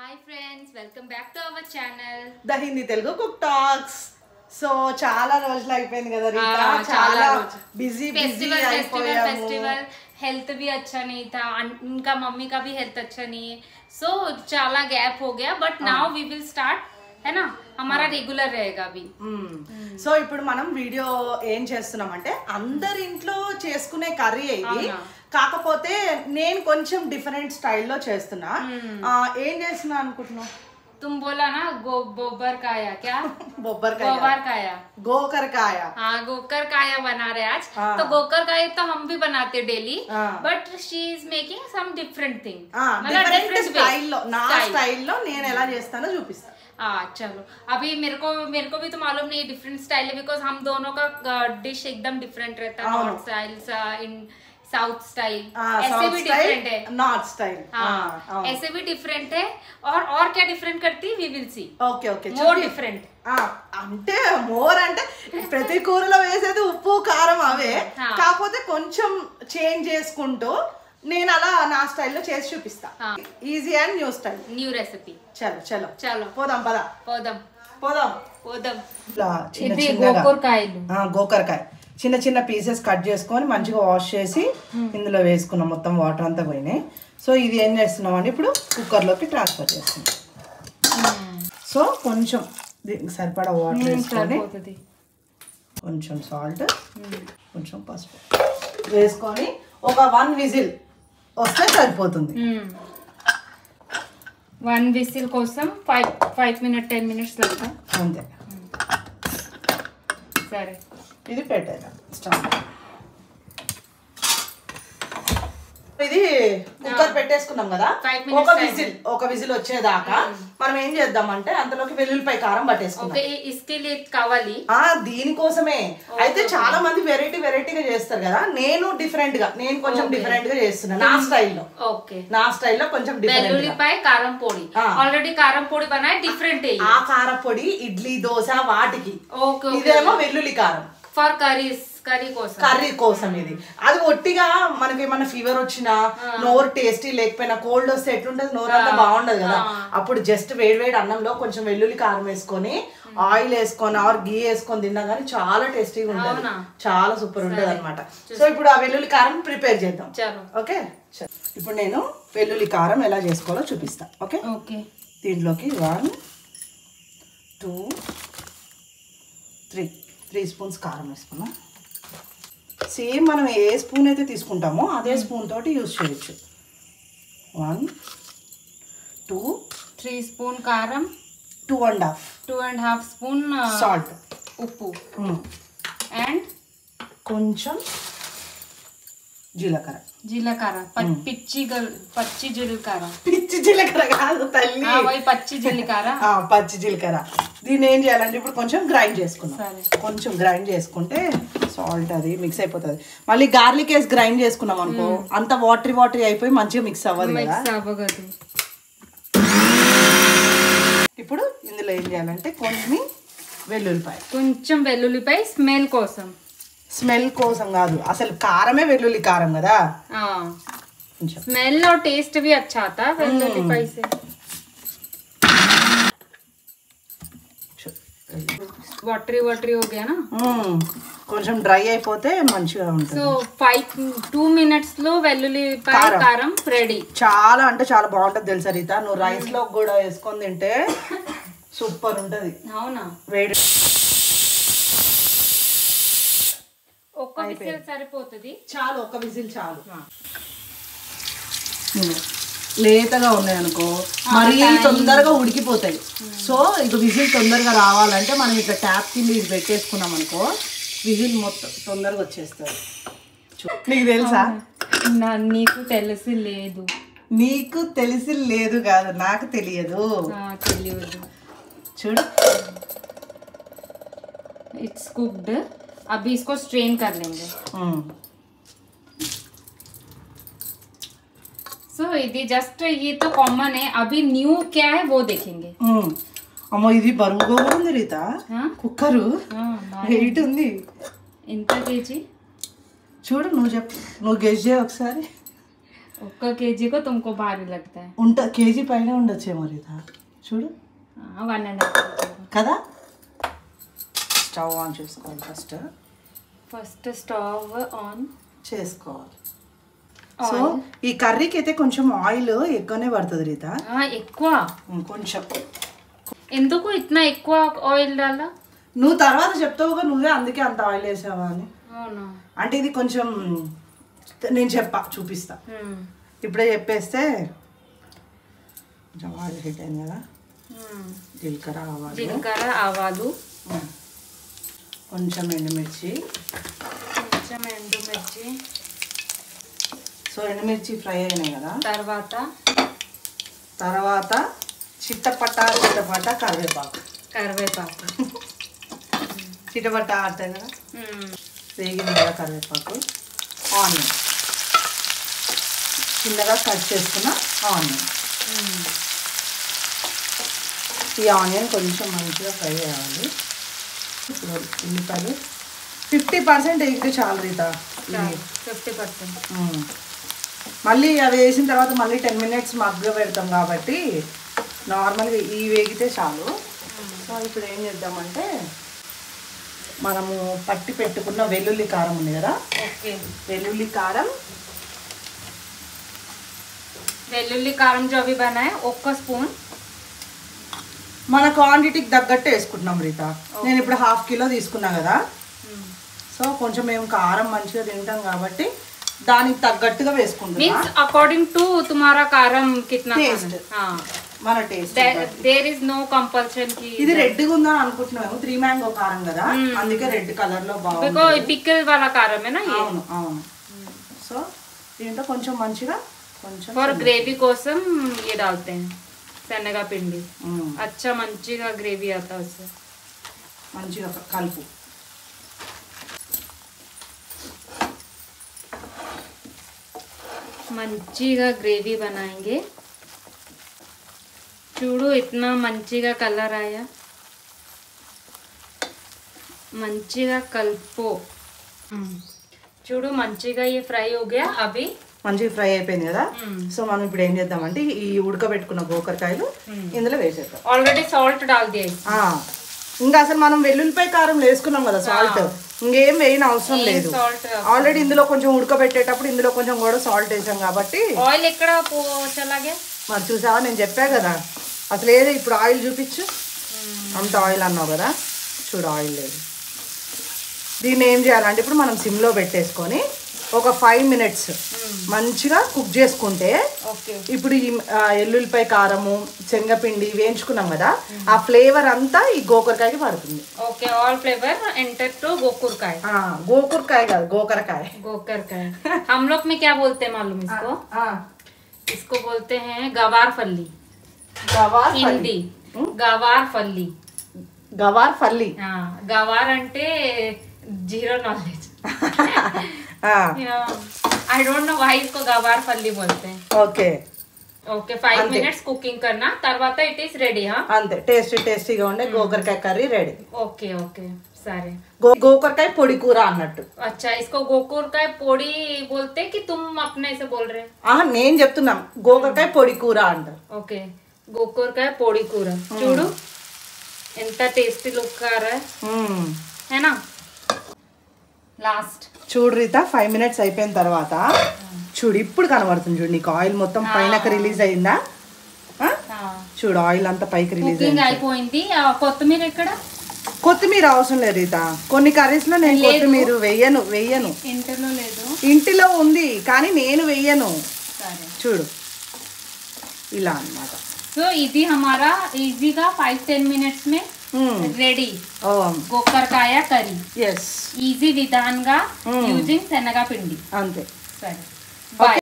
Hi friends, welcome back to our channel. The Hindi Telugu Cook Talks. So చాలా రోజులు అయిపోయింది కదా రీతా, చాలా బిజీ फेस्टिवल हेल्थ भी अच्छा नहीं था, उनका मम्मी का भी हेल्थ अच्छा नहीं है, सो చాలా गैप हो गया, but now we will start, है ना, हमारा रेगुलर रहेगा अभी. సో ఇప్పుడు మనం వీడియో ఏం చేస్తున్నాం అంటే అందరి ఇంట్లో చేసుకునే కర్రీ ఇది, కాకపోతే నేను కొంచెం డిఫరెంట్ స్టైల్లో చేస్తున్నా. ఏం చేస్తున్నా అనుకుంటున్నావు? तुम बोला ना गोबरकाया क्या? गोबरकाया गोकरकाया. हाँ, गोकरकाया बना रहे आज. तो गोकरकाया तो हम भी बनाते daily, but she is making some different thing. Different स्टाइల్లో, నా స్టైల్లో నేను ఎలా చేస్తానో చూపిస్తా. चलो अभी मेरे को भी तो मालूम नहीं डिफरेंट स्टाइल है, बिकॉज हम दोनों का डिश एकदम डिफरेंट रहता है. North style in south style ऐसे भी डिफरेंट है, नॉर्थ स्टाइल ऐसे भी डिफरेंट है. और क्या डिफरेंट करती we will see. Okay okay, more different అంటే మోర్ అంటే ప్రతి కూరలో వేసేది ఉప్పు కారం అవే, కాకపోతే కొంచెం చేంజ్ చేసుకుంటూ నేను అలా నా స్టైల్లో చేసి చూపిస్తా. Easy and new style, new recipe. చలో చలో చలో పోదాం పద పోదాం పోదాం పోదాం. ఇది గోకరకాయలు, గోకరకాయ చిన్న చిన్న పీసెస్ కట్ చేసుకొని మంచిగా వాష్ చేసి ఇందులో వేసుకున్నాం, మొత్తం వాటర్ అంతా పోయినాయి. సో ఇది ఏం చేస్తున్నాం అంటే ఇప్పుడు కుక్కర్లోకి ట్రాన్స్ఫర్ చేస్తున్నాం. సో కొంచెం దీనికి సరిపడా వాటర్ వేసుకొని, కొంచెం సాల్ట్, కొంచెం పసుపు వేసుకొని ఒక 1 విజిల్ వస్తే సరిపోతుంది. 1 విజిల్ కోసం 5 మినిట్ 10 మినిట్స్ లెక్క అంతే. సరే ఇది పెట్టేదా స్టవ్. ఇది కుక్కర్ పెట్టేసుకున్నాం కదా, ఒక విజిల్ వచ్చేదాకా మనం ఏం చేద్దామంటే అంతలోకి వెల్లుల్లిపాయ కారం పట్టేసుకుందాం. కావాలి దీనికోసమే. అయితే చాలా మంది వెరైటీగా చేస్తారు కదా, నేను కొంచెం డిఫరెంట్ గా చేస్తున్నా నా స్టైల్లో. నా స్టైల్లో కొంచెం వెల్లుల్లిపాయ కారం పొడి, ఆల్రెడీ కారం పొడి బనా డిఫరెంట్. ఆ కారం పొడి ఇడ్లీ దోశ వాటికి, ఇదేమో వెల్లుల్లి కారం ఫర్ కర్రీ కోసం. ఇది అది ఒట్టిగా మనకి ఏమన్నా ఫీవర్ వచ్చినా, నోరు టేస్టీ లేకపోయినా, కోల్డ్ వస్తే ఎట్లుంటది, నోరు అంతా బాగుండదు కదా, అప్పుడు జస్ట్ వేడి అన్నంలో కొంచెం వెల్లుల్లి కారం వేసుకొని, ఆయిల్ వేసుకొని ఆర్ గీ వేసుకొని తిన్నా కానీ చాలా టేస్టీగా ఉంటుంది, చాలా సూపర్ ఉంటుంది అనమాట. సో ఇప్పుడు ఆ వెల్లుల్లి కారం ప్రిపేర్ చేద్దాం. ఓకే, ఇప్పుడు నేను వెల్లుల్లి కారం ఎలా చేసుకోవాలో చూపిస్తా. ఓకే, దీంట్లోకి 1 2 3 స్పూన్స్ కారం వేసుకున్నా. సేమ్ మనం ఏ స్పూన్ అయితే తీసుకుంటామో అదే స్పూన్ తోటి యూజ్ చేయొచ్చు. 1 2 3 స్పూన్ కారం, 2.5 స్పూన్ సాల్ట్, ఉప్పు, అండ్ కొంచెం జీలకర్ర, పచ్చి జీలకర్ర కాదు తల్లి, పచ్చి జీలకర్ర. దీన్ని ఏం చేయాలంటే ఇప్పుడు కొంచెం గ్రైండ్ చేసుకున్నాం. కొంచెం గ్రైండ్ చేసుకుంటే సాల్ట్ అది మిక్స్ అయిపోతుంది. మళ్ళీ గార్లిక్ వేసి గ్రైండ్ చేసుకున్నాం అనుకో, అంత వాటరీ అయిపోయి మంచిగా మిక్స్ అవ్వదు కదా. ఇప్పుడు ఇందులో ఏం చేయాలంటే కొంచెం వెల్లుల్లిపాయ స్మెల్ కోసం కాదు, అసలు కారమే వెల్లుల్లి కారం కదా, स्मेल और टेस्ट भी अच्छा आता है वेल्लुल्लिपाई से. वाटरी हो गया ना, కొంచెం డ్రై అయిపోతే మంచిగా ఉంటుంది. సో 2 మినిట్స్ లో వెల్లుల్లిపాయ కారం రెడీ. చాలా అంటే చాలా బాగుంటది తెలుసా రీతా, నువ్వు రైస్ లో కూడా వేసుకొని తింటే సూపర్ ఉంటది. అవునా, వేడి ఒక్క విజిల్ సరిపోతుంది. చాలు, ఒక విజిల్ చాలు. లేతగా ఉన్నాయి అనుకో మరీ తొందరగా ఉడికిపోతాయి. సో ఇక విజిల్ తొందరగా రావాలంటే మనం ఇట్లా ట్యాప్ కింద ఇది పెట్టేసుకున్నాం అనుకో, విజిల్ మొత్తం తొందరగా వచ్చేస్తుంది. నీకు తెలుసా? నీకు తెలిసి లేదు కాదు, నాకు తెలియదు. చూడు, ఇట్స్ కుక్డ్. अभी इसको स्ट्रेन कर लेंगे. सो ఇది జస్ట్ ये तो कॉमन है. अभी न्यू क्या है वो देखेंगे. అమ్మ ఇది బరువుగా ఉంది రీతా, కుక్కరు వెయిట్ ఉంది. ఎంత కేజీ చూడు, నువ్వు చెప్పు, నువ్వు గెస్ చేయి ఒకసారి. ఒక్క కేజీకో तुमको भारी लगता है కేజీ పైన ఉండొచ్చేమో రీతా చూడు 1.5 కదా. స్టవ్ ఆన్ చేసుకోవాలి ఫస్ట్ స్టవ్ ఆన్ చేసుకోవాలి. సో ఈ కర్రీకి అయితే కొంచెం ఆయిల్ ఎక్కువనే పడుతుంది రీతా. ఎక్కువ కొంచెం ఎందుకు ఇట్లా ఎక్కువ ఆయిల్ డాలా? నువ్వు తర్వాత చెప్తావుగా నువ్వే అందుకే అంత ఆయిల్ వేసావా అని. అంటే ఇది కొంచెం నేను చూపిస్తా ఇప్పుడే చెప్పేస్తే కొంచెం ఆయిల్ హీట్ అయింది కదా. జీలకర్ర ఆవాలు కొంచెం ఎండుమిర్చి సో ఎండుమిర్చి ఫ్రై అయినాయి కదా. తర్వాత చిట్టపట్ట కరివేపాకు చిట్టపట్ట ఆడతాయి కదా. వేగింది కదా కరివేపాకు. ఆనియన్ చిన్నగా కట్ చేసుకున్న ఆనియన్. ఈ ఆనియన్ కొంచెం మంచిగా ఫ్రై అవ్వాలి. ఇప్పుడు ఉల్లిపాయలు 50% ఎగితే చాలు రీతా. 50%. మళ్ళీ అవి వేసిన తర్వాత మళ్ళీ 10 minutes మగ్గ పెడతాం కాబట్టి నార్మల్గా ఈ వేగితే చాలు. సో ఇప్పుడు ఏం చేద్దామంటే మనము పట్టి పెట్టుకున్న వెల్లుల్లి కారం ఉంది కదా. వెల్లుల్లి కారం जो भी बनाए 1 స్పూన్ మన క్వాంటిటీకి తగ్గట్టు వేసుకుంటున్నాం రీతా. నేను ఇప్పుడు 1/2 కిలో తీసుకున్నా కదా. సో కొంచెం మేము కారం మంచిగా తింటాం కాబట్టి దానికి తగ్గట్టుగా వేసుకుంటున్నాం. అకార్డింగ్ టు తుమారా కారం కిట్నా టేస్ట్ మన taste. There is no compulsion కి ఇది రెడ్ గా ఉందా అనుకుంటున్నాము. 3 మ్యాంగో కారం కదా అందుకే రెడ్ కలర్ లో బాగుంది. బికాజ్ పికిల్ వాలా కారమేనా. అవును. సో దీంట్లో కొంచెం మంచిగా కొంచెం ఫర్ గ్రేవీ కోసం ये डालते हैं శనగ పిండి. అచ్చా మంచిగా గ్రేవీ आता उससे. మంచిగా కలుపు. మంచిగా గ్రేవీ बनाएंगे. చూడు इतना మంచిగా కలర్ आया. మంచిగా కలుపు. చూడు మంచిగా ये ఫ్రై हो गया. అవి మంచిగా ఫ్రై అయిపోయింది కదా. సో మనం ఇప్పుడు ఏం చేద్దామంటే ఈ ఉడకబెట్టుకున్న గోకరకాయలు ఇందులో వేసేద్దాం. ఆల్రెడీ సాల్ట్ డాల్ దియా. ఇంకా అసలు మనం వెల్లుల్లిపాయ కారం వేసుకున్నాం కదా సాల్ట్. ఇంకేం వేయని అవసరం లేదు. ఆల్రెడీ ఇందులో కొంచెం ఉడకబెట్టేటప్పుడు ఇందులో కొంచెం కూడా సాల్ట్ వేసాం కాబట్టి. ఆయిల్ ఎక్కడ మరి చూసావా నేను చెప్పా కదా అసలు ఏదో. ఇప్పుడు ఆయిల్ చూపించు. అంత ఆయిల్ అన్నావు కదా చూడు ఆయిల్ లేదు. దీన్ని ఏం చేయాలంటే ఇప్పుడు మనం సిమ్లో పెట్టేసుకొని ఒక 5 minutes మంచిగా కుక్ చేసుకుంటే ఇప్పుడు ఈ ఎల్లుల్లిపాయ కారము శనగపిండి వేయించుకున్నాం కదా ఆ ఫ్లేవర్ అంతా ఈ గోకరకాయకి పడుతుంది. Okay all flavour enter to गोकुरकाय. गोकुरकाय కాదు గోకరకాయ. हम लोग में क्या बोलते हैं मालूम इसको? इसको बोलते हैं गवार फली. हिंदी गवार फली. गवार అంటే zero knowledge. I don't know why इसको गवार फली बोलते हैं. ఓకే 5 minutes కుకింగ్ करना తర్వాత ఇట్ ఇస్ రెడీ. అంతే టేస్టీగా ఉండే గోకరకాయ కర్రీ రెడీ. ఓకే సరే. గోకరకాయ పొడి కూర అన్నట్టు. अच्छा इसको गोकुरकाय పొడి बोलते कि तुम अपने से बोल रहे? నేను చెప్తున్నా గోకరకాయ పొడి కూర అంటారు. ఓకే గోకరకాయ పొడి కూర. చూడు ఎంత టేస్టీ లుక్ ఆ రहा है ना. లాస్ట్ చూడు రీతా 5 minutes అయిపోయిన తర్వాత చూడు ఇప్పుడు కనబడుతుంది. చూడు నీకు ఆయిల్ మొత్తం పైనకి రిలీజ్ అయిందా. చూడు ఆయిల్ అంతా పైకి రిలీజ్ అయిపోయింది. కొత్తిమీర ఎక్కడ? కొత్తిమీర అవసరం లేదు రీతా. కొన్ని కర్రీస్ లో నేను కొత్తిమీర వెయ్యను. ఇంటిలో లేదు. ఇంటిలో ఉంది కానీ నేను వెయ్యను. చూడు ఇలా అన్నమాట. సో ఇది हमारा ఈజీగా 5-10 minutes में రెడీ గోకరకాయ కర్రీ. ఈజీ విధానంగా యూజింగ్ శనగపిండి. అంతే. సరే బాయ్.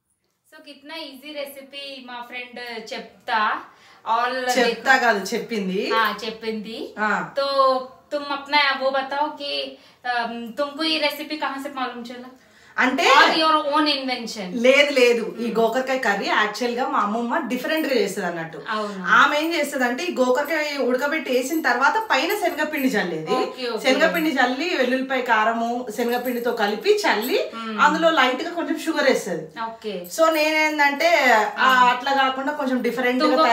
సో కిतना ఈజీ రెసిపీ మా ఫ్రెండ్ చెప్తా కాదు చెప్పింది. तो तुम अपना वो बताओ कि तुमको ये रेसिपी कहाँ से मालूम चला? అంటే యువర్ ఓన్ ఇన్వెన్షన్. లేదు ఈ గోకరకాయ కర్రీ యాక్చువల్ గా మా అమ్మమ్మ డిఫరెంట్ గా చేస్తుంది అన్నట్టు. ఆమె ఏం చేస్తుంది అంటే ఈ గోకరకాయ ఉడకబెట్టి వేసిన తర్వాత పైన శనగపిండి చల్లేది. శనగపిండి చల్లి వెల్లుల్లిపాయ కారము శనగపిండితో కలిపి చల్లి అందులో లైట్ గా కొంచెం షుగర్ వేస్తుంది. సో నేనేందంటే అట్లా కాకుండా కొంచెం డిఫరెంట్ గా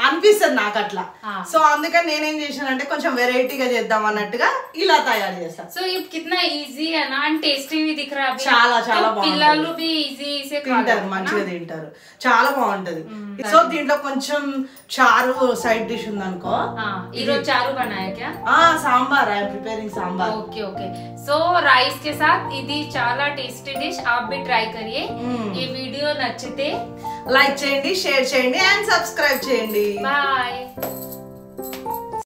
అనిపిస్తుంది నాకు అట్లా. సో అందుకని నేనేం చేశానంటే కొంచెం వెరైటీగా చేద్దాం అన్నట్టుగా ఇలా తయారు చేస్తాను. సో ఇది కిतना ఈజీ అనా అండ్ టేస్టీ भी दिख रहा है. చాలా చాలా పిల్లలు भी ఈజీ से తింటారు, మంచిగా తింటారు, చాలా బాగుంటది. సో దీంట్లో కొంచెం చారు సైడ్ డిష్ ఉందనుకో. ఈ రోజు చారు बनाया क्या? Sambar I am preparing sambar. Okay so rice के साथ ఇది చాలా టేస్టీ డిష్. आप भी ट्राई करिए. ఈ వీడియో నచ్చితే లైక్ చేయండి, షేర్ చేయండి అండ్ సబ్స్క్రైబ్ చేయండి. బాయ్.